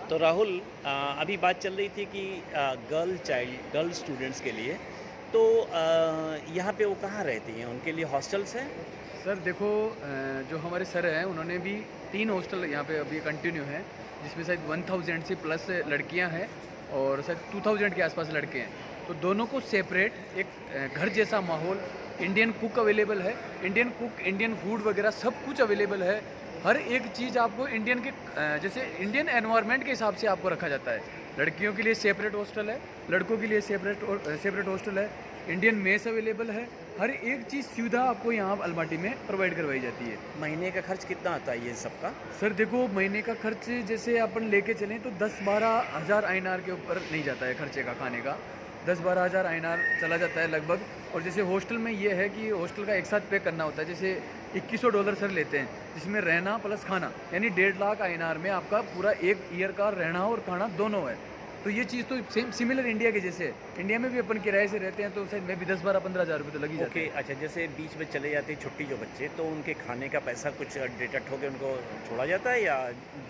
तो राहुल, अभी बात चल रही थी कि गर्ल स्टूडेंट्स के लिए तो यहाँ पे वो कहाँ रहती हैं? उनके लिए हॉस्टल्स हैं? सर देखो, जो हमारे सर हैं उन्होंने भी 3 हॉस्टल यहाँ पे अभी कंटिन्यू हैं, जिसमें शायद 1000 से प्लस लड़कियाँ हैं और शायद 2000 के आसपास लड़के हैं। तो दोनों को सेपरेट एक घर जैसा माहौल, इंडियन कुक अवेलेबल है, इंडियन कुक, इंडियन फूड वगैरह सब कुछ अवेलेबल है। हर एक चीज़ आपको इंडियन के जैसे इंडियन एनवायरनमेंट के हिसाब से आपको रखा जाता है। लड़कियों के लिए सेपरेट हॉस्टल है, लड़कों के लिए सेपरेट हॉस्टल है, इंडियन मेस अवेलेबल है। हर एक चीज़ सुविधा आपको यहाँ अलमाटी में प्रोवाइड करवाई जाती है। महीने का खर्च कितना आता है ये सबका? सर देखो, महीने का खर्च जैसे अपन लेके चलें तो 10-12 हज़ार INR के ऊपर नहीं जाता है खर्चे का, खाने का 10-12 हज़ार INR चला जाता है लगभग। और जैसे हॉस्टल में ये है कि हॉस्टल का एक साथ पे करना होता है। जैसे $2100 सर लेते हैं, जिसमें रहना प्लस खाना, यानी 1.5 लाख INR में आपका पूरा एक ईयर का रहना और खाना दोनों है। तो ये चीज़ तो सेम सिमिलर इंडिया के जैसे है। इंडिया में भी अपन किराए से रहते हैं तो शायद में भी 10-12-15 हज़ार रुपये तो लग ही जाते हैं। अच्छा, जैसे बीच में चले जाते हैं छुट्टी जो बच्चे, तो उनके खाने का पैसा कुछ डिडक्ट होकर उनको छोड़ा जाता है या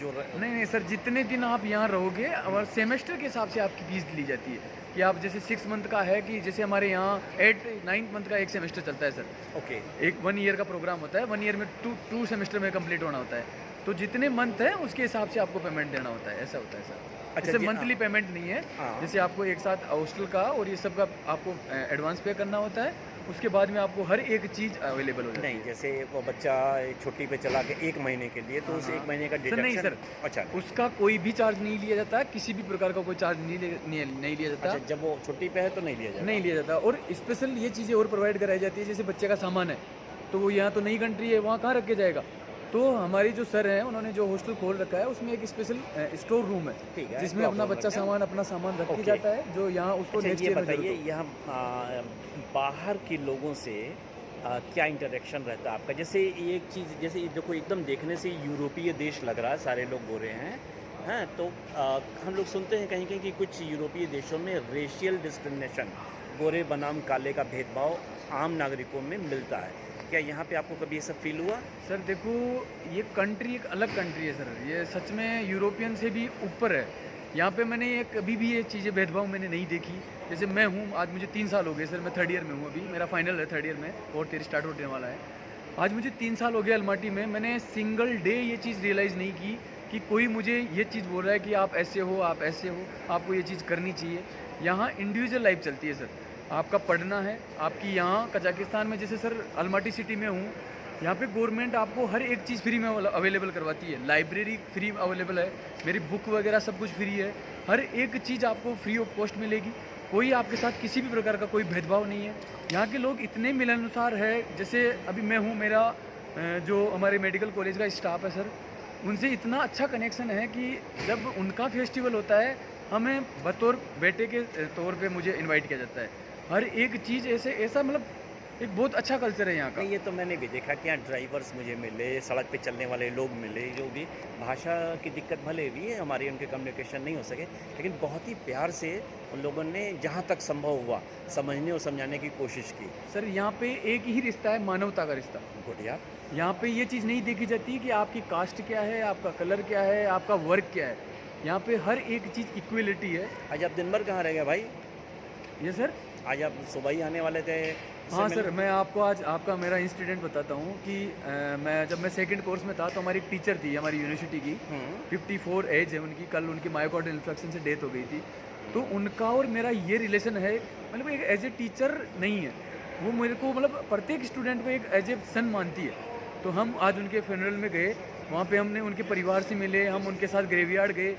जो नहीं सर, जितने दिन आप यहाँ रहोगे और सेमेस्टर के हिसाब से आपकी फीस ली जाती है कि आप जैसे 6 मंथ का है कि जैसे हमारे यहाँ 8-9 मंथ का एक सेमेस्टर चलता है सर। ओके। एक 1 ईयर का प्रोग्राम होता है, 1 ईयर में टू सेमेस्टर में कंप्लीट होना होता है। तो जितने मंथ है उसके हिसाब से आपको पेमेंट देना होता है, ऐसा होता है सर। अच्छा, जैसे मंथली पेमेंट नहीं है। हाँ। जैसे आपको एक साथ हॉस्टल का और ये सब का आपको एडवांस पे करना होता है, उसके बाद में आपको हर एक चीज़ अवेलेबल हो जाती है। नहीं, जैसे वो बच्चा छुट्टी पे चला के 1 महीने के लिए, तो उस 1 महीने का सर डिडक्शन? नहीं सर, अच्छा। उसका कोई भी चार्ज नहीं लिया जाता, किसी भी प्रकार का कोई चार्ज नहीं लिया जाता। अच्छा, जब वो छुट्टी पे है तो नहीं लिया जाएगा? नहीं लिया जाता। और स्पेशल ये चीज़ें और प्रोवाइड कराई जाती है, जैसे बच्चे का सामान है तो वो यहाँ तो नई कंट्री है, वहाँ कहाँ रख के जाएगा। तो हमारी जो सर हैं उन्होंने जो हॉस्टल खोल रखा है उसमें एक स्पेशल स्टोर रूम है, ठीक है, जिसमें तो अपना आप बच्चा अपना सामान रख के ओके। जाता है, जो यहाँ उसको अच्छा, नेक्स्ट ये ईयर में बताइए, जरूरत हो। यहाँ बाहर के लोगों से क्या इंटरेक्शन रहता है आपका? जैसे एक चीज़, जैसे ये देखो, एकदम देखने से यूरोपीय देश लग रहा है, सारे लोग गोरे हैं, हैं तो हम लोग सुनते हैं कहीं कहीं कि कुछ यूरोपीय देशों में रेशियल डिस्क्रिमिनेशन, गोरे बनाम काले का भेदभाव आम नागरिकों में मिलता है। क्या यहाँ पे आपको कभी ये सब फील हुआ? सर देखो, ये कंट्री एक अलग कंट्री है सर, ये सच में यूरोपियन से भी ऊपर है। यहाँ पे मैंने ये कभी भी ये चीज़ें भेदभाव मैंने नहीं देखी। जैसे मैं हूँ, आज मुझे 3 साल हो गए सर, मैं 3rd ईयर में हूँ, अभी मेरा फाइनल है 3rd ईयर में, 4th ईयर स्टार्ट होने वाला है। आज मुझे 3 साल हो गए अलमाटी में, मैंने सिंगल डे ये चीज़ रियलाइज़ नहीं की कि कोई मुझे ये चीज़ बोल रहा है कि आप ऐसे हो, आप ऐसे हो, आपको ये चीज़ करनी चाहिए। यहाँ इंडिविजुअल लाइफ चलती है सर, आपका पढ़ना है, आपकी यहाँ कजाकिस्तान में जैसे सर अलमाटी सिटी में हूँ, यहाँ पे गवर्नमेंट आपको हर एक चीज़ फ्री में अवेलेबल करवाती है। लाइब्रेरी फ्री अवेलेबल है, मेरी बुक वगैरह सब कुछ फ्री है, हर एक चीज़ आपको फ्री ऑफ कॉस्ट मिलेगी। कोई आपके साथ किसी भी प्रकार का कोई भेदभाव नहीं है। यहाँ के लोग इतने मिलनसार है, जैसे अभी मैं हूँ, मेरा जो हमारे मेडिकल कॉलेज का स्टाफ है सर, उनसे इतना अच्छा कनेक्शन है कि जब उनका फेस्टिवल होता है, हमें बतौर बेटे के तौर पे मुझे इनवाइट किया जाता है। हर एक चीज़ ऐसा मतलब एक बहुत अच्छा कल्चर है यहाँ का। नहीं, ये तो मैंने भी देखा कि यहाँ ड्राइवर्स मुझे मिले, सड़क पे चलने वाले लोग मिले, जो भी भाषा की दिक्कत भले भी है, हमारी उनके कम्युनिकेशन नहीं हो सके, लेकिन बहुत ही प्यार से उन लोगों ने जहाँ तक संभव हुआ समझने और समझाने की कोशिश की। सर यहाँ पे एक ही रिश्ता है, मानवता का रिश्ता। गुड यार। यहाँ पे ये चीज़ नहीं देखी जाती कि आपकी कास्ट क्या है, आपका कलर क्या है, आपका वर्क क्या है। यहाँ पे हर एक चीज़ इक्वलिटी है। आज आप दिन भर कहाँ रह गए भाई? ये सर, आज आप सुबह ही आने वाले थे? हाँ सर, मैं आपको आज आपका मेरा इंसिडेंट बताता हूँ कि जब मैं 2nd कोर्स में था तो हमारी एक टीचर थी हमारी यूनिवर्सिटी की, 54 एज है उनकी, कल उनकी मायोकार्डियल इन्फेक्शन से डेथ हो गई थी। तो उनका और मेरा ये रिलेशन है, मतलब एक एज ए टीचर नहीं है वो, मेरे को मतलब प्रत्येक स्टूडेंट को एक एज ए सन मानती है। तो हम आज उनके फ्यूनरल में गए, वहाँ पे हमने उनके परिवार से मिले, हम उनके साथ ग्रेवयार्ड गए,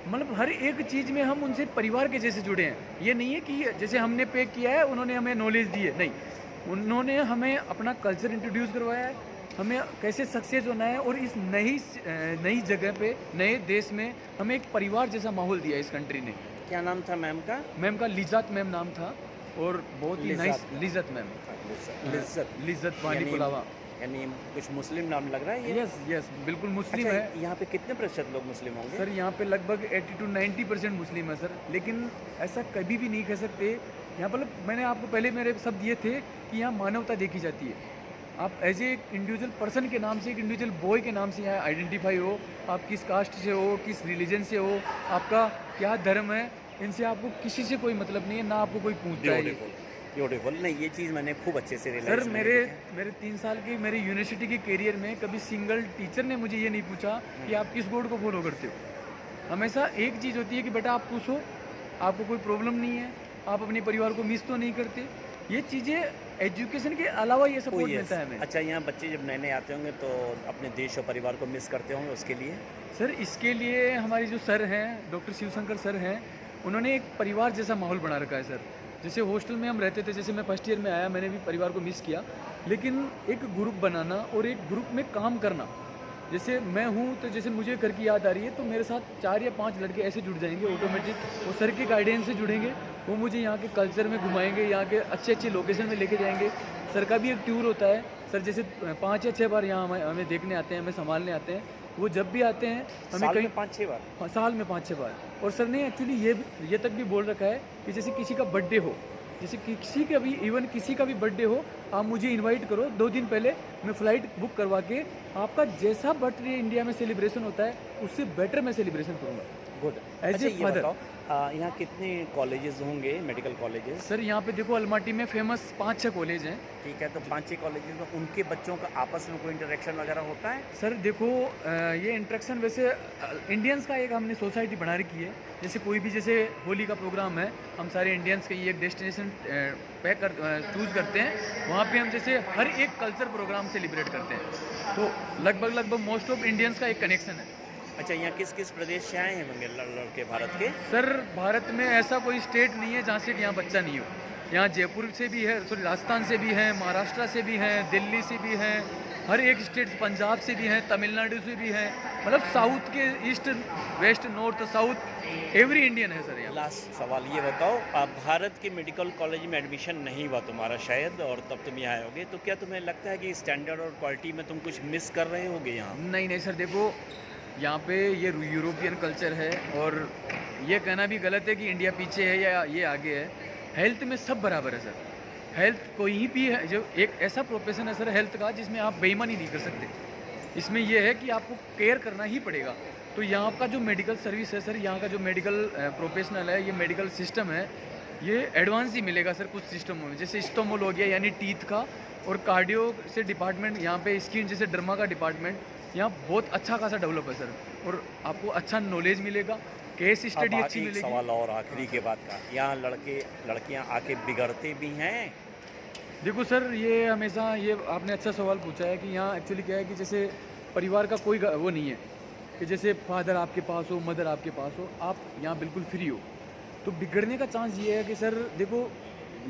मतलब हर एक चीज़ में हम उनसे परिवार के जैसे जुड़े हैं। ये नहीं है कि जैसे हमने पे किया है उन्होंने हमें नॉलेज दी है, नहीं, उन्होंने हमें अपना कल्चर इंट्रोड्यूस करवाया है, हमें कैसे सक्सेस होना है, और इस नई जगह पे, नए देश में हमें एक परिवार जैसा माहौल दिया इस कंट्री ने। क्या नाम था मैम का? मैम का लिज़्ज़त मैम नाम था, और बहुत ही नाइस। लिज़्ज़त मैम, लिज़्ज़त वानी यानी पुलावा। यानी कुछ मुस्लिम नाम लग रहा है ये? यस बिल्कुल मुस्लिम अच्छा, है। यहाँ पे कितने प्रतिशत लोग मुस्लिम होंगे? सर यहाँ पे लगभग 80-90% मुस्लिम है सर, लेकिन ऐसा कभी भी नहीं कह सकते। यहाँ पर मैंने आपको पहले मेरे शब्द ये थे कि यहाँ मानवता देखी जाती है। आप एज ए इंडिविजुअल पर्सन के नाम से, एक इंडिविजुअल बॉय के नाम से यहाँ आइडेंटिफाई हो, आप किस कास्ट से हो, किस रिलीजन से हो, आपका क्या धर्म है, इनसे आपको किसी से कोई मतलब नहीं है, ना आपको कोई पूछता है। ब्यूटीफुल। नहीं, ये चीज़ मैंने खूब अच्छे से सर रियलाइज मेरे 3 साल के मेरे यूनिवर्सिटी के करियर में कभी सिंगल टीचर ने मुझे ये नहीं पूछा कि आप किस गॉड को फॉलो करते हो। हमेशा एक चीज़ होती है कि बेटा आप खुश हो, आपको कोई प्रॉब्लम नहीं है, आप अपने परिवार को मिस तो नहीं करते। ये चीज़ें एजुकेशन के अलावा ये सपोर्ट मिलता है हमें। अच्छा, यहाँ बच्चे जब नए नए आते होंगे तो अपने देश और परिवार को मिस करते होंगे, उसके लिए सर इसके लिए हमारे जो सर हैं, डॉक्टर शिवशंकर सर हैं, उन्होंने एक परिवार जैसा माहौल बना रखा है सर। जैसे हॉस्टल में हम रहते थे, जैसे मैं फर्स्ट ईयर में आया, मैंने भी परिवार को मिस किया, लेकिन एक ग्रुप बनाना और एक ग्रुप में काम करना, जैसे मैं हूँ तो जैसे मुझे घर की याद आ रही है तो मेरे साथ 4 या 5 लड़के ऐसे जुड़ जाएंगे ऑटोमेटिक, वो सर के गाइडेंस से जुड़ेंगे, वो मुझे यहाँ के कल्चर में घुमाएंगे, यहाँ के अच्छे अच्छे लोकेशन में लेके जाएंगे। सर का भी एक टूर होता है सर, जैसे 5 या 6 बार यहाँ हमें देखने आते हैं, हमें संभालने आते हैं। वो जब भी आते हैं हमें कहीं 5-6 बार, साल में 5-6 बार। और सर ने एक्चुअली ये तक भी बोल रखा है कि जैसे किसी का बर्थडे हो, जैसे किसी का भी, इवन किसी का भी बर्थडे हो, आप मुझे इनवाइट करो, 2 दिन पहले मैं फ़्लाइट बुक करवा के आपका जैसा बर्थडे इंडिया में सेलिब्रेशन होता है उससे बेटर मैं सेलिब्रेशन करूँगा। गुड। As a father. यहाँ कितने कॉलेजेस होंगे, मेडिकल कॉलेजेस? सर यहाँ पे देखो अलमाटी में फेमस 5-6 कॉलेज हैं। ठीक है, तो 5-6 कॉलेजेस में उनके बच्चों का आपस में कोई इंटरेक्शन वगैरह होता है? सर देखो ये इंटरेक्शन वैसे इंडियंस का एक हमने सोसाइटी बना रखी है, जैसे कोई भी जैसे होली का प्रोग्राम है, हम सारे इंडियंस का ये एक डेस्टिनेशन चूज़ करते हैं, वहाँ पे हम जैसे हर एक कल्चर प्रोग्राम सेलिब्रेट करते हैं, तो लगभग मोस्ट ऑफ इंडियंस का एक कनेक्शन है। अच्छा, यहाँ किस किस प्रदेश से आए हैं होंगे लड़के भारत के? सर भारत में ऐसा कोई स्टेट नहीं है जहाँ से कि यहाँ बच्चा नहीं हो। यहाँ जयपुर से भी है, सॉरी राजस्थान से भी हैं, महाराष्ट्र से भी हैं, दिल्ली से भी हैं, हर एक स्टेट, पंजाब से भी हैं, तमिलनाडु से भी हैं, मतलब साउथ के east west north south every Indian है सर यहाँ। लास्ट सवाल ये बताओ, आप भारत के मेडिकल कॉलेज में एडमिशन नहीं हुआ तुम्हारा शायद, और तब तुम यहाँ आए होगे, तो क्या तुम्हें लगता है कि स्टैंडर्ड और क्वालिटी में तुम कुछ मिस कर रहे होगे यहाँ? नहीं सर, देखो यहाँ पे ये यूरोपियन कल्चर है, और ये कहना भी गलत है कि इंडिया पीछे है या ये आगे है। हेल्थ में सब बराबर है सर, हेल्थ कोई भी है, जो एक ऐसा प्रोफेशन है सर हेल्थ का जिसमें आप बेईमानी नहीं कर सकते। इसमें यह है कि आपको केयर करना ही पड़ेगा। तो यहाँ का जो मेडिकल सर्विस है सर, यहाँ का जो मेडिकल प्रोफेशनल है, ये मेडिकल सिस्टम है, ये एडवांस ही मिलेगा सर कुछ सिस्टमों में, जैसे स्टोमोल हो गया यानी टीथ का, और कार्डियो से डिपार्टमेंट, यहाँ पे स्किन जैसे डर्मा का डिपार्टमेंट यहाँ बहुत अच्छा खासा डेवलप है सर, और आपको अच्छा नॉलेज मिलेगा, केस स्टडी अच्छी मिलेगी। सवाल और आखिरी के बाद का, यहाँ लड़कियाँ आके बिगड़ते भी हैं? देखो सर ये हमेशा, ये आपने अच्छा सवाल पूछा है कि यहाँ एक्चुअली क्या है कि जैसे परिवार का कोई वो नहीं है कि जैसे फादर आपके पास हो, मदर आपके पास हो, आप यहाँ बिल्कुल फ्री हो, तो बिगड़ने का चांस ये है कि सर देखो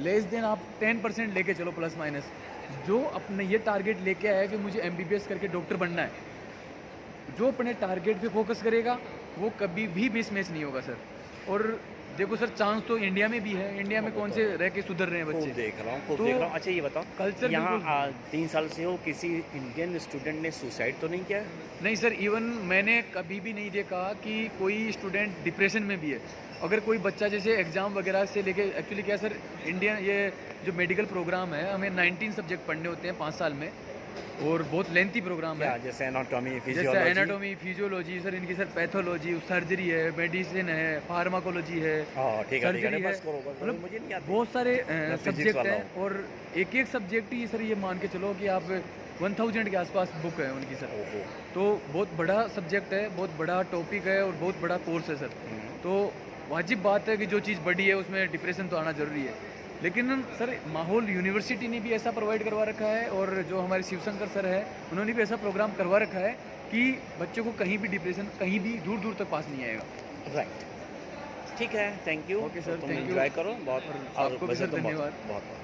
लेस देन आप 10% लेके चलो प्लस माइनस, जो अपने ये टारगेट लेके आया कि मुझे MBBS करके डॉक्टर बनना है, जो अपने टारगेट पे फोकस करेगा वो कभी भी मिसमैच नहीं होगा सर। और देखो सर चांस तो इंडिया में भी है, इंडिया में कौन से रह के सुधर रहे हैं बच्चे। देख रहा हूँ। अच्छा ये बताओ, कल्चर यहाँ 3 साल से हो, किसी इंडियन स्टूडेंट ने सुसाइड तो नहीं किया? नहीं सर, इवन मैंने कभी भी नहीं देखा कि कोई स्टूडेंट डिप्रेशन में भी है। अगर कोई बच्चा जैसे एग्ज़ाम वगैरह से लेके, एक्चुअली क्या सर इंडियन ये जो मेडिकल प्रोग्राम है, हमें 19 सब्जेक्ट पढ़ने होते हैं 5 साल में, और बहुत लेंथी प्रोग्राम है, जैसे एनाटॉमी, फिजियोलॉजी सर, इनकी सर पैथोलॉजी, सर्जरी है, मेडिसिन है, फार्माकोलॉजी है, सर्जरी है, मतलब बहुत सारे सब्जेक्ट हैं, और एक एक सब्जेक्ट ही सर ये मान के चलो कि आप 1000 के आसपास बुक है उनकी सर। तो बहुत बड़ा सब्जेक्ट है, बहुत बड़ा टॉपिक है, और बहुत बड़ा कोर्स है सर। तो वाजिब बात है कि जो चीज़ बड़ी है उसमें डिप्रेशन तो आना ज़रूरी है, लेकिन सर माहौल यूनिवर्सिटी ने भी ऐसा प्रोवाइड करवा रखा है, और जो हमारे शिवशंकर सर है उन्होंने भी ऐसा प्रोग्राम करवा रखा है कि बच्चों को कहीं भी डिप्रेशन कहीं भी दूर दूर तक पास नहीं आएगा। राइट, ठीक है, थैंक यू। ओके सर, तुम थैंक यू, एंजॉय करो बहुत, आपको भी सर धन्यवाद। बहुत।